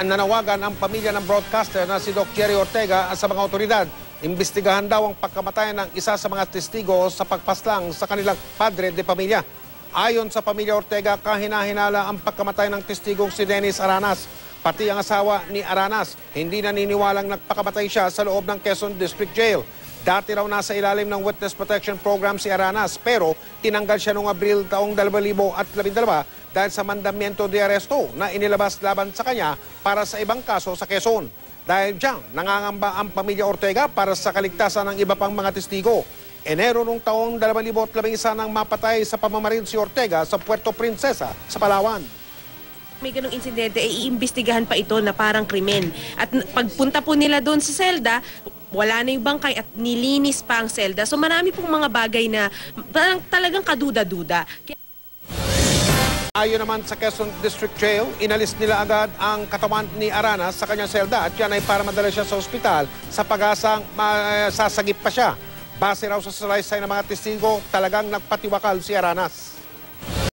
nanawagan ang pamilya ng broadcaster na si Doc Jerry Ortega sa mga otoridad. Imbestigahan daw ang pagkamatay ng isa sa mga testigo sa pagpaslang sa kanilang padre de pamilya. Ayon sa pamilya Ortega, kahina-hinala ang pagkamatay ng testigong si Dennis Aranas. Pati ang asawa ni Aranas, hindi naniniwalang nagpakamatay siya sa loob ng Quezon District Jail. Dati raw nasa ilalim ng Witness Protection Program si Aranas, pero tinanggal siya noong Abril taong 2012 dahil sa mandamiento de aresto na inilabas laban sa kanya para sa ibang kaso sa Quezon. Dahil diyan, nangangamba ang pamilya Ortega para sa kaligtasan ng iba pang mga testigo. Enero noong taong 2011 nang mapatay sa pamamaril si Ortega sa Puerto Princesa sa Palawan. May ganong insidente, iimbestigahan pa ito na parang krimen. At pagpunta po nila doon sa selda, wala na yung bangkay at nilinis pa ang selda. So marami pong mga bagay na talagang kaduda-duda. Ayon naman sa Quezon District Jail, inalis nila agad ang katawan ni Aranas sa kanyang selda at yan ay para madala siya sa ospital sa pag-asang sasagip pa siya. Base raw sa salaysay ng mga testigo, talagang nagpatiwakal si Aranas.